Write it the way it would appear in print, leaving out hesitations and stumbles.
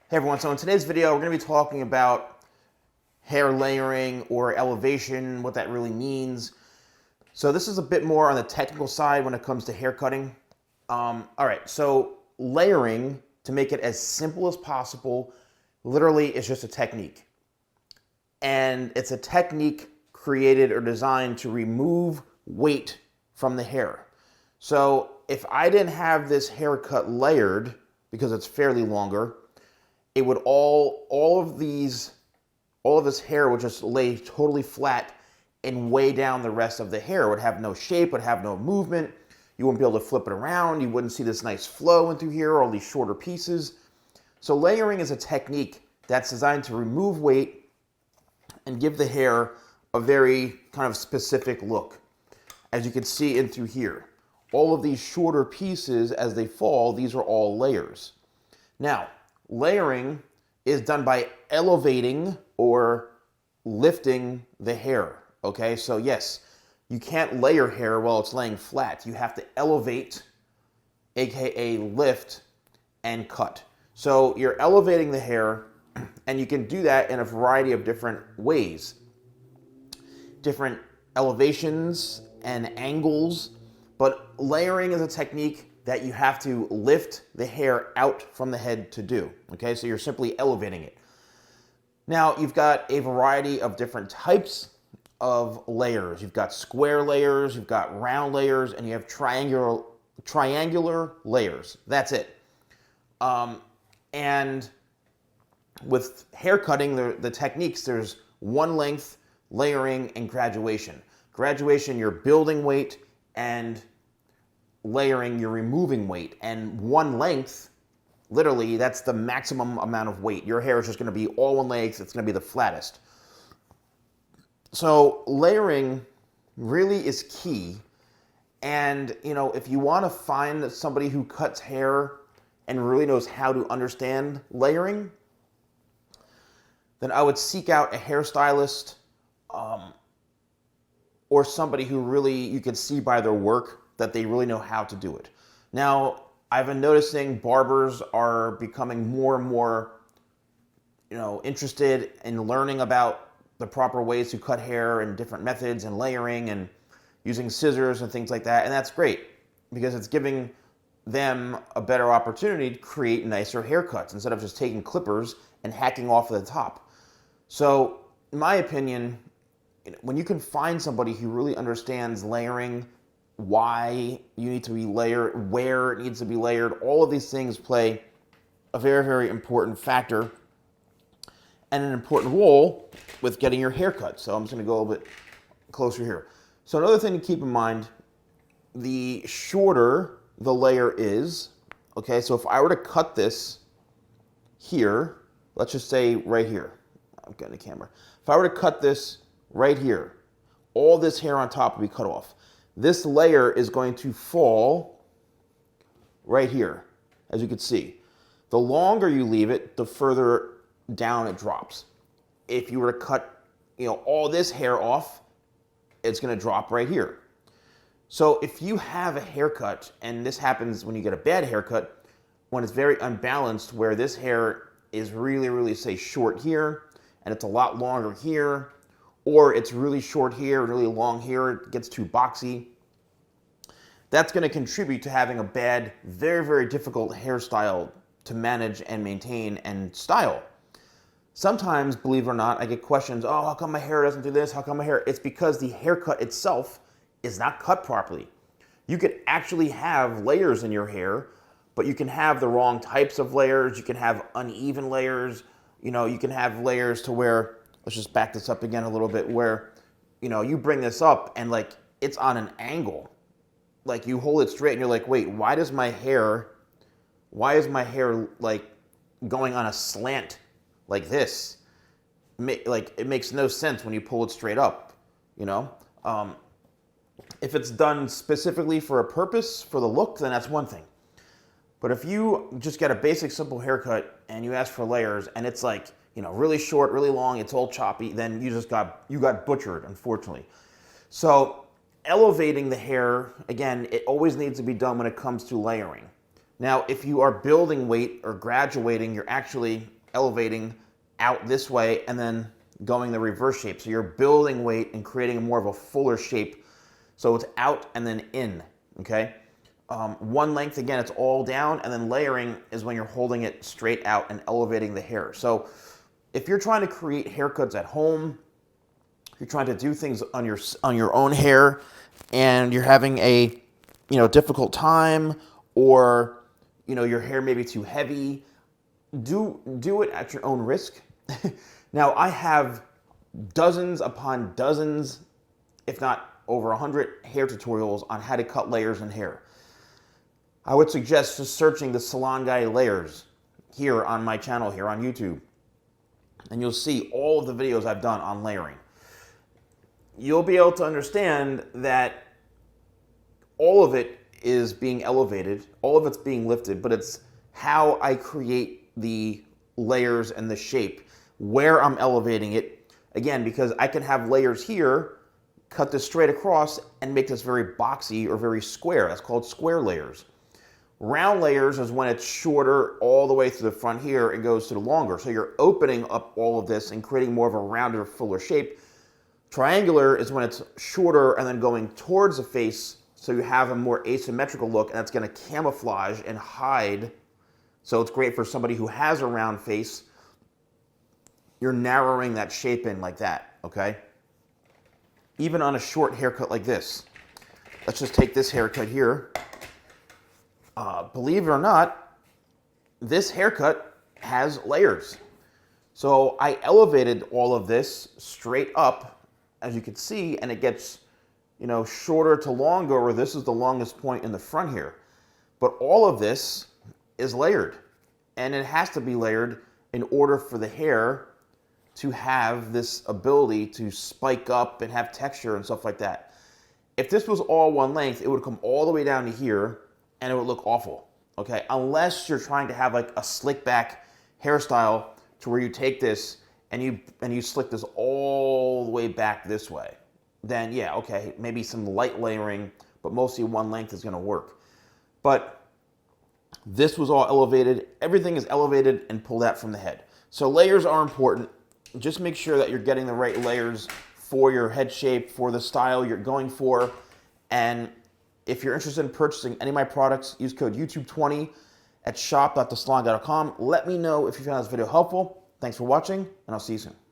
Hey everyone, so in today's video we're going to be talking about hair layering or elevation, what that really means. So this is a bit more on the technical side when it comes to hair cutting. Alright, so layering, to make it as simple as possible, literally is just a technique. And it's a technique created or designed to remove weight from the hair. So if I didn't have this haircut layered, because it's fairly longer, it would all of this hair would just lay totally flat and weigh down the rest of the hair. It would have no shape, would have no movement. You wouldn't be able to flip it around. You wouldn't see this nice flow into here, all these shorter pieces. So layering is a technique that's designed to remove weight and give the hair a very kind of specific look. As you can see in through here, all of these shorter pieces as they fall, these are all layers. Now, layering is done by elevating or lifting the hair, okay? So yes, you can't layer hair while it's laying flat. You have to elevate, aka lift, and cut. So you're elevating the hair, and you can do that in a variety of different ways. Different elevations and angles, but layering is a technique that you have to lift the hair out from the head to do, okay? So you're simply elevating it. Now, you've got a variety of different types of layers. You've got square layers, you've got round layers, and you have triangular layers. That's it. And with hair cutting, the techniques, there's one length, layering, and graduation. Graduation, you're building weight, and layering, you're removing weight. And one length, literally, that's the maximum amount of weight. Your hair is just going to be all one length. It's going to be the flattest. So layering really is key. And, you know, if you want to find somebody who cuts hair and really knows how to understand layering, then I would seek out a hairstylist or somebody who really, you can see by their work that they really know how to do it. Now, I've been noticing barbers are becoming more and more, interested in learning about the proper ways to cut hair and different methods and layering and using scissors and things like that. And that's great because it's giving them a better opportunity to create nicer haircuts instead of just taking clippers and hacking off the top. So, in my opinion, when you can find somebody who really understands layering, why you need to be layered, where it needs to be layered, all of these things play a very, very important factor and an important role with getting your hair cut. So I'm just going to go a little bit closer here. So another thing to keep in mind, the shorter the layer is, okay, so if I were to cut this here, let's just say right here, I'm getting the camera. If I were to cut this right here, all this hair on top would be cut off. This layer is going to fall right here, as you can see. The longer you leave it, the further down it drops. If you were to cut, all this hair off, it's going to drop right here. So if you have a haircut, and this happens when you get a bad haircut, when it's very unbalanced, where this hair is really, really, say, short here, and it's a lot longer here, or it's really short here, really long here, it gets too boxy, that's going to contribute to having a bad, very, very difficult hairstyle to manage and maintain and style. Sometimes, believe it or not, I get questions, oh, how come my hair doesn't do this? How come my hair? It's because the haircut itself is not cut properly. You could actually have layers in your hair, but you can have the wrong types of layers. You can have uneven layers. You can have layers to where, let's just back this up again a little bit, where, you bring this up and like it's on an angle. Like you hold it straight and you're like, wait, why is my hair like going on a slant like this? Like it makes no sense when you pull it straight up, If it's done specifically for a purpose, for the look, then that's one thing. But if you just get a basic simple haircut and you ask for layers and it's like, really short, really long, it's all choppy, then you got butchered, unfortunately. So elevating the hair, again, it always needs to be done when it comes to layering. Now, if you are building weight or graduating, you're actually elevating out this way and then going the reverse shape. So you're building weight and creating more of a fuller shape. So it's out and then in, okay? One length, again, it's all down, and then layering is when you're holding it straight out and elevating the hair. So if you're trying to create haircuts at home, you're trying to do things on your own hair, and you're having a difficult time, or your hair may be too heavy, do it at your own risk. Now, I have dozens upon dozens, if not over 100 hair tutorials on how to cut layers in hair. I would suggest just searching the Salon Guy layers here on my channel here on YouTube, and you'll see all of the videos I've done on layering. You'll be able to understand that all of it is being elevated, all of it's being lifted, but it's how I create the layers and the shape, where I'm elevating it. Again, because I can have layers here, cut this straight across, and make this very boxy or very square. That's called square layers. Round layers is when it's shorter all the way through the front here and goes to the longer. So you're opening up all of this and creating more of a rounder, fuller shape. Triangular is when it's shorter and then going towards the face, so you have a more asymmetrical look, and that's going to camouflage and hide. So it's great for somebody who has a round face. You're narrowing that shape in like that, okay? Even on a short haircut like this. Let's just take this haircut here. Believe it or not, this haircut has layers. So I elevated all of this straight up, as you can see, and it gets, shorter to longer, where this is the longest point in the front here. But all of this is layered, and it has to be layered in order for the hair to have this ability to spike up and have texture and stuff like that. If this was all one length, it would come all the way down to here, and it would look awful, okay? Unless you're trying to have like a slick back hairstyle to where you take this and you slick this all the way back this way. Then yeah, okay, maybe some light layering, but mostly one length is gonna work. But this was all elevated. Everything is elevated and pulled out from the head. So layers are important. Just make sure that you're getting the right layers for your head shape, for the style you're going for. And if you're interested in purchasing any of my products, use code YouTube20 at shop.thesalonguy.com. Let me know if you found this video helpful. Thanks for watching, and I'll see you soon.